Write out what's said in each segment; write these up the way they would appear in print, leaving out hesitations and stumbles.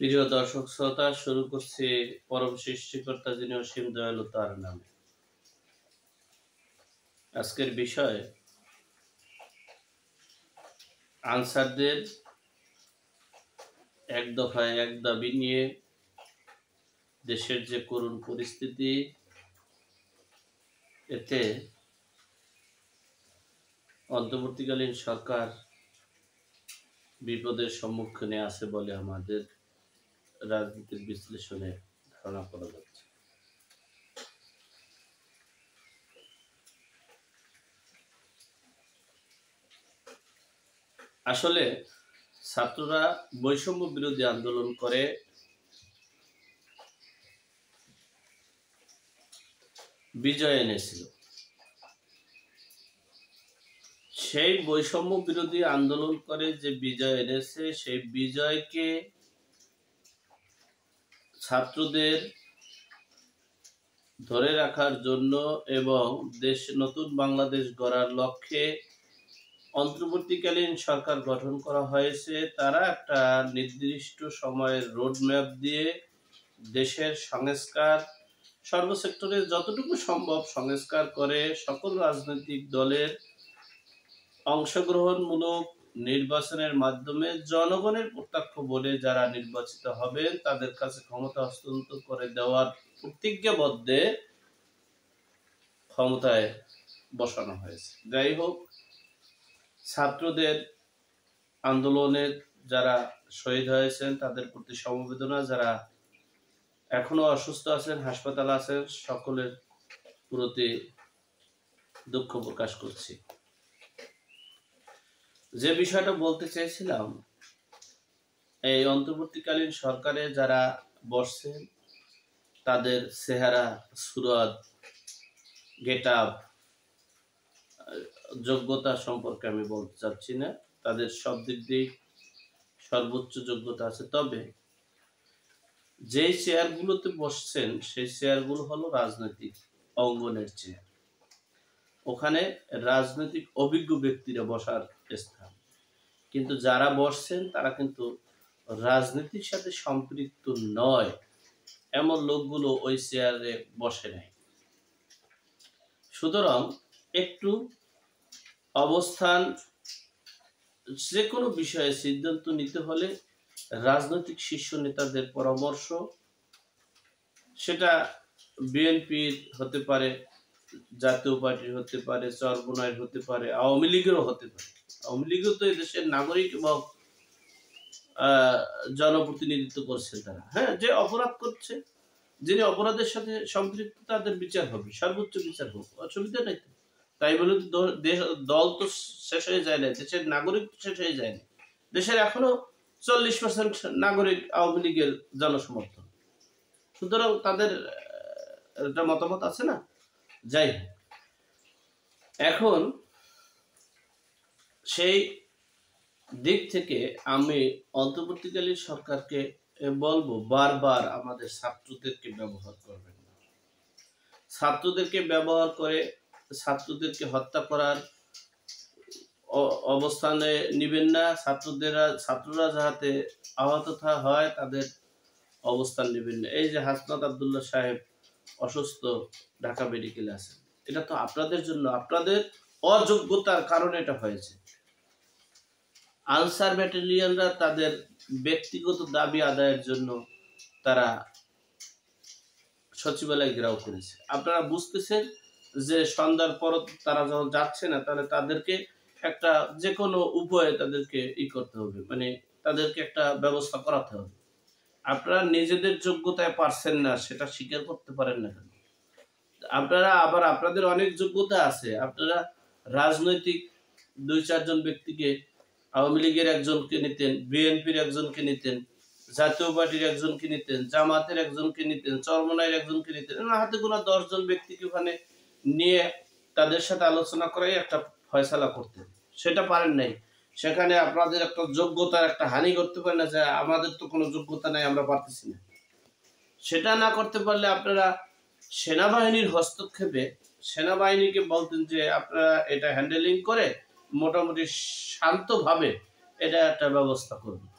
প্রিয় দর্শক শ্রোতা, শুরু করছি পরম সৃষ্টিকর্তা যিনি অসীম দয়ালু তার নামে। আজকের বিষয় আনসারদের এক দফায় এক দাবি নিয়ে দেশের যে করুণ পরিস্থিতি, এতে অন্তর্বর্তীকালীন সরকার বিপদের সম্মুখীনে আছে বলে আমাদের রাজনীতির বিশ্লেষণে ধারণা করা যাচ্ছে। আসলে ছাত্ররা বৈষম্য বিরোধী আন্দোলন করে বিজয় এনেছিল। সেই বৈষম্য বিরোধী আন্দোলন করে যে বিজয় এনেছে, সেই বিজয়কে ছাত্রদের ধরে রাখার জন্য এবং নতুন বাংলাদেশ গড়ার লক্ষ্যে অন্তর্বর্তীকালীন সরকার গঠন করা হয়েছে। তারা একটা নির্দিষ্ট সময়ের রোডম্যাপ দিয়ে দেশের সংস্কার সর্বসেক্টরে যতটুকু সম্ভব সংস্কার করে সকল রাজনৈতিক দলের অংশগ্রহণমূলক নির্বাচনের মাধ্যমে জনগণের প্রত্যক্ষ বলে যারা নির্বাচিত হবেন তাদের কাছে ক্ষমতা হস্তান্তর করে দেওয়ার প্রতিজ্ঞাবদ্ধে ক্ষমতায় বসানো হয়েছে। যাই হোক, ছাত্রদের আন্দোলনে যারা শহীদ হয়েছেন তাদের প্রতি সমবেদনা, যারা এখনো অসুস্থ আছেন, হাসপাতালে আছেন, সকলের প্রতি দুঃখ প্রকাশ করছি। যে বিষয়টা বলতে চেয়েছিলাম, এই অন্তর্বর্তীকালীন সরকারে যারা বসছেন তাদের চেহারা, সুরত, গেটআপ, যোগ্যতা সম্পর্কে আমি বলতে চাচ্ছি না। তাদের সব দিক দিয়ে সর্বোচ্চ যোগ্যতা আছে। তবে যে চেয়ারগুলোতে বসছেন সেই চেয়ারগুলো হলো রাজনৈতিক অঙ্গনের চেয়ার। ওখানে রাজনৈতিক অভিজ্ঞ ব্যক্তিরা বসার স্থান, কিন্তু যারা বসছেন তারা কিন্তু রাজনীতির সাথে সম্পৃক্ত নয়, এমন লোকগুলো ওই চেয়ারে বসে নাই। সুতরাং একটু অবস্থান, যে কোনো বিষয়ে সিদ্ধান্ত নিতে হলে রাজনৈতিক শীর্ষ নেতাদের পরামর্শ, সেটা বিএনপির হতে পারে, জাতীয় পার্টির হতে পারে, চরমোনাইয়ের হতে পারে, আওয়ামী লীগেরও হতে পারে। আওয়ামী লীগও তো এদেশের নাগরিক এবং জনপ্রতিনিধিত্ব করছে তারা। হ্যাঁ, যে অপরাধ করছে, যিনি অপরাধের সাথে সম্পৃক্ত, তাদের বিচার হবে, সর্বোচ্চ বিচার হোক, অসুবিধা নেই। তাই বলে দল তো শেষ হয়ে যায় না, দেশের নাগরিক শেষ হয়ে যায় না। দেশের এখনো 40% নাগরিক আওয়ামী লীগের জনসমর্থন। সুতরাং তাদের একটা মতামত আছে না। যাই হোক, এখন সেই দিক থেকে আমি অন্তর্বর্তীকালীন সরকারকে বলবো, বারবার আমাদের ছাত্রদেরকে ব্যবহার করবেন না। ছাত্রদেরকে ব্যবহার করে ছাত্রদেরকে হত্যা করার অবস্থানে নিবেন না। ছাত্ররা যাতে আহত হয় তাদের অবস্থান নেবেন না। এই যে হাসনাত আব্দুল্লাহ সাহেব অসুস্থ, ঢাকা মেডিকেলে আছেন, এটা তো আপনাদের জন্য, আপনাদের অযোগ্যতার কারণে এটা হয়েছে। আনসার ব্যাটালিয়নরা তাদের ব্যক্তিগত দাবি আদায়ের জন্য তারা সচিবালয় ঘেরাও করেছে। আপনারা বুঝতেছেন যে সন্ধ্যার পর তারা যখন যাচ্ছে না, তাহলে তাদেরকে একটা যে কোনো উপায়ে তাদেরকে করতে হবে, মানে তাদেরকে একটা ব্যবস্থা করাতে হবে। আপনারা নিজেদের যোগ্যতায় পারছেন না, সেটা স্বীকার করতে পারেন না কেন? আপনারা আবার আপনাদের অনেক যোগ্যতা আছে, আপনারা রাজনৈতিক 2-4 জন ব্যক্তিকে, আওয়ামী লীগের একজনকে নিতেন, বিএনপির একজনকে নিতেন, জাতীয় পার্টির একজনকে নিতেন, জামাতের একজনকে নিতেন, চরমোনাইয়ের একজনকে নিতেন, হাতে গোনা 10 জন ব্যক্তিকে ওখানে নিয়ে তাদের সাথে আলোচনা করাই একটা ফয়সালা করতেন। সেটা পারেন নাই। সেখানে আপনাদের একটা যোগ্যতার একটা হানি করতে পারেন না, যে আমাদের তো কোনো যোগ্যতা নাই, আমরা পারতেছি না। সেটা না করতে পারলে আপনারা সেনাবাহিনীর হস্তক্ষেপে সেনাবাহিনীকে বলতেন যে আপনারা এটা হ্যান্ডেলিং করে মোটামুটি শান্তভাবে এটা একটা ব্যবস্থা করবেন।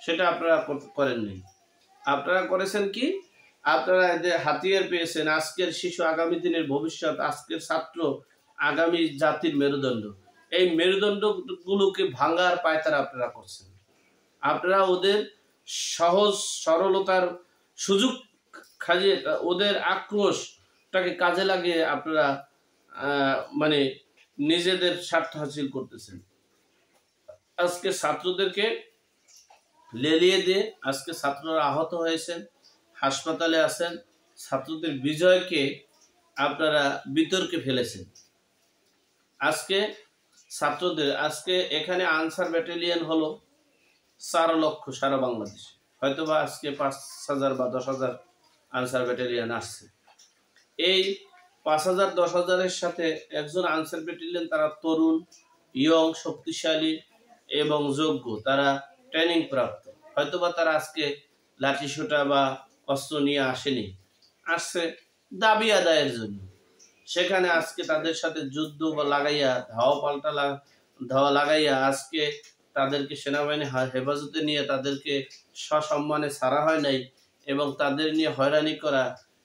সেটা আপনারা করেননি। আপনারা করেছেন কি, আপনারা এদের হাতিয়ার পেয়েছেন, আজকের শিশু আগামী দিনের ভবিষ্যৎ, আজকের ছাত্র আগামী জাতির মেরুদণ্ড। এই মেরুদণ্ডগুলোকে ভাঙার পায়তারা আপনারা করছেন। আপনারা ওদের সহজ সরলতার সুযোগ খাজিয়ে ওদের আক্রোশটাকে কাজে লাগিয়ে আপনারা মানে নিজেদের স্বার্থ হাসিল করতেছেন। আজকে ছাত্রদেরকে লেলিয়ে দিয়ে আজকে ছাত্ররা আহত হয়েছেন, হাসপাতালে আছেন। ছাত্রদের বিজয়কে আপনারা বিতর্কে ফেলেছেন। আজকে ছাত্রদের আজকে এখানে আনসার ব্যাটালিয়ন হলো 4 লক্ষ সারা বাংলাদেশে, হয়তোবা আজকে 5,000 বা 10,000 আনসার ব্যাটালিয়ন আসছে। এই 5,000 10,000-এর সাথে একজন আনসার ব্যাটালিয়ন, তারা তরুণ, ইয়ং, শক্তিশালী এবং যোগ্য, তারা ট্রেনিং প্রাপ্ত। হয়তোবা তারা আজকে লাঠি সোঁটা বা অস্ত্র নিয়ে আসেনি, আসছে দাবি আদায়ের জন্য। সেখানে আজকে তাদের সাথে যুদ্ধ বা লাগাইয়া ধাওয়া লাগাইয়া আজকে তাদেরকে সেনাবাহিনী হেফাজতে নিয়ে তাদেরকে সসম্মানে ছাড়া হয় নাই এবং তাদের নিয়ে হয়রানি করা,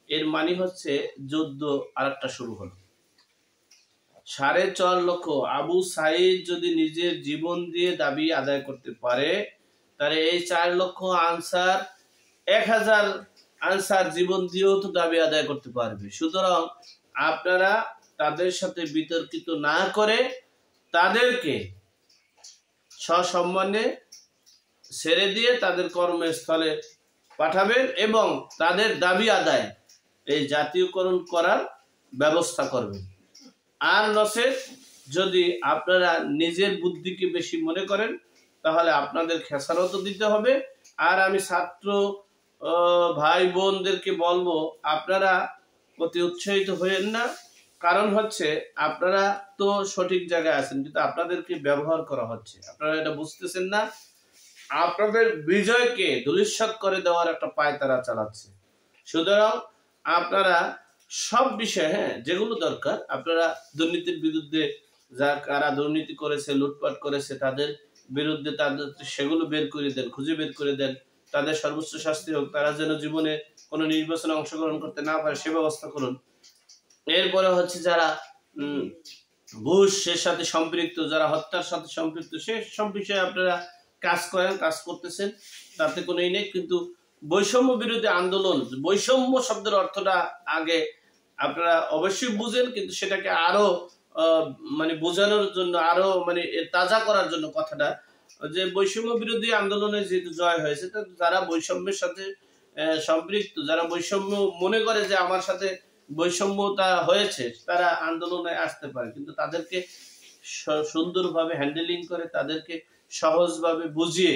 এর মানে হচ্ছে যুদ্ধ আরেকটা শুরু হলো। 4.5 লক্ষ আবু সাইদ যদি নিজের জীবন দিয়ে দাবি আদায় করতে পারে, তাহলে এই 4 লক্ষ আনসার 1,000 আনসার জীবন দিয়েও তো দাবি আদায় করতে পারবে। সুতরাং আপনারা তাদের সাথে বিতর্কিত না করে তাদেরকে সসম্মানে ছেড়ে দিয়ে তাদের কর্মস্থলে পাঠাবেন এবং তাদের দাবি আদায় এই জাতীয়করণ করার ব্যবস্থা করবেন। আর নচেত যদি আপনারা নিজের বুদ্ধিকে বেশি মনে করেন, তাহলে আপনাদের খেসারত দিতে হবে। আর আমি ছাত্র ভাই বোনদেরকে বলবো, আপনারা অতি উৎসাহিত হয়েন না। কারণ হচ্ছে আপনারা তো সঠিক জায়গায় আছেন, কিন্তু আপনাদেরকে ব্যবহার করা হচ্ছে, আপনারা এটা বুঝতেছেন না। আপনাদের বিজয়কে ধূলিসাৎ করে দেওয়ার একটা পায়তারা চালাচ্ছে। সুতরাং আপনারা সব বিষয়ে, যেগুলো দরকার, আপনারা দুর্নীতির বিরুদ্ধে, কারা দুর্নীতি করেছে, লুটপাট করেছে, তাদের বিরুদ্ধে তাদের সেগুলো বের করে দেন, খুঁজে বের করে দেন। তাদের সর্বোচ্চ শাস্তি হোক, তারা যেন জীবনে কোনো নির্বাচনে অংশগ্রহণ করতে না পারে সে ব্যবস্থা করুন। এরপরে হচ্ছে যারা ঘুষের সাথে সম্পৃক্ত, যারা হত্যার সাথে সম্পৃক্ত, সে সব বিষয়ে আপনারা কাজ করেন, কাজ করতেছেন, তাতে কোনো নেই। কিন্তু বৈষম্য বিরোধী আন্দোলন, বৈষম্য শব্দের অর্থটা আগে আপনারা অবশ্যই বুঝেন, কিন্তু সেটাকে আরো মানে বোঝানোর জন্য, আরো মানে তাজা করার জন্য কথাটা, যে বৈষম্য বিরোধী আন্দোলনে যেহেতু জয় হয়েছে, যারা বৈষম্যের সাথে সম্পৃক্ত, যারা বৈষম্য মনে করে যে আমার সাথে বৈষম্যতা হয়েছে, তারা আন্দোলনে আসতে পারে, কিন্তু তাদেরকে সুন্দরভাবে হ্যান্ডেলিং করে, তাদেরকে সহজভাবে বুঝিয়ে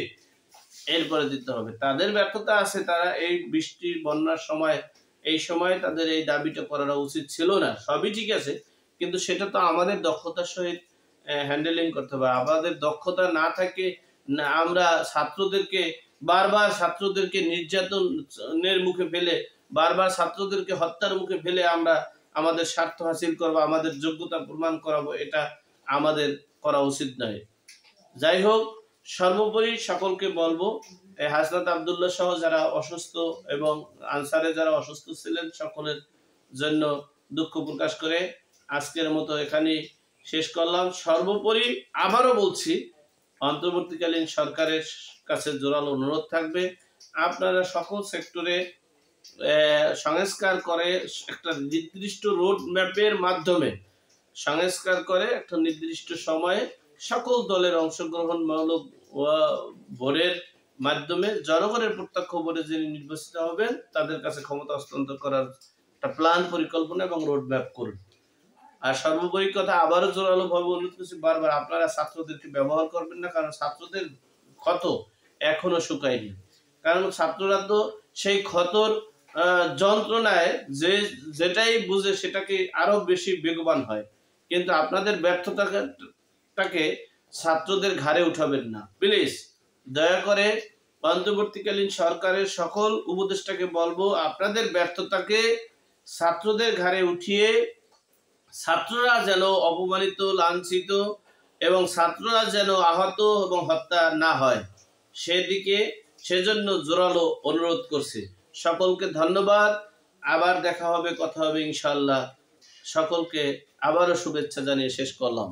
এরপরে দিতে হবে। তাদের ব্যর্থতা আছে, তারা এই বৃষ্টির বন্যার সময়, এই সময় তাদের এই দাবিটা করা উচিত ছিল না। সবই ঠিক আছে, কিন্তু সেটা তো আমাদের দক্ষতার সহিত হ্যান্ডেলিং করতে হবে। আমাদের দক্ষতা না থাকে না, আমরা ছাত্রদেরকে নির্যাতনের মুখে ফেলে, বারবার ছাত্রদেরকে হত্যার মুখে ফেলে আমরা আমাদের স্বার্থ হাসিল করবো, আমাদের যোগ্যতা প্রমাণ করাবো, এটা আমাদের করা উচিত নয়। যাই হোক, সর্বোপরি সকলকে বলবো, হাসনাত আবদুল্লাহ সহ যারা অসুস্থ এবং আনসারে যারা অসুস্থ ছিলেন, সকলের জন্য দুঃখ প্রকাশ করে আজকের মতো এখানে শেষ করলাম। সর্বোপরি আবারও বলছি, অন্তর্বর্তীকালীন সরকারের কাছে জোরালো অনুরোধ থাকবে, আপনারা সকল সেক্টরে সংস্কার করে একটা নির্দিষ্ট রোড ম্যাপের মাধ্যমে সংস্কার করে একটা নির্দিষ্ট সময়ে সকল দলের অংশগ্রহণমূলক ভোটের মাধ্যমে জনগণের প্রত্যক্ষ ভোটে যিনি নির্বাচিত হবেন তাদের কাছে ক্ষমতা হস্তান্তর করার একটা প্ল্যান, পরিকল্পনা এবং রোড ম্যাপ করুন। আর সর্বোপরি কথা, আবারও জোরালো ভাবে অনুরোধ করছি, বারবার আপনারা ছাত্রদেরকে ব্যবহার করবেন না, কারণ ছাত্রদের ক্ষত এখনো শুকায়নি। কারণ ছাত্ররা তো সেই ক্ষতর যন্ত্রণায় যেটাই বুঝে সেটাকে আরো বেশি বেগবান হয়, কিন্তু আপনাদের ব্যর্থতাকে ছাত্রদের ঘাড়ে উঠাবেন না। প্লিজ দয়া করে অন্তর্বর্তীকালীন সরকারের সকল উপদেষ্টাকে বলবো, আপনাদের ব্যর্থতাকে ছাত্রদের ঘাড়ে উঠিয়ে ছাত্ররা যেন অপমানিত, লাঞ্ছিত এবং ছাত্ররা যেন আহত এবং হত্যা না হয়, সেদিকে সেজন্য জোরালো অনুরোধ করছি। সকলকে ধন্যবাদ। আবার দেখা হবে, কথা হবে ইনশাআল্লাহ। সকলকে আবারও শুভেচ্ছা জানিয়ে শেষ করলাম।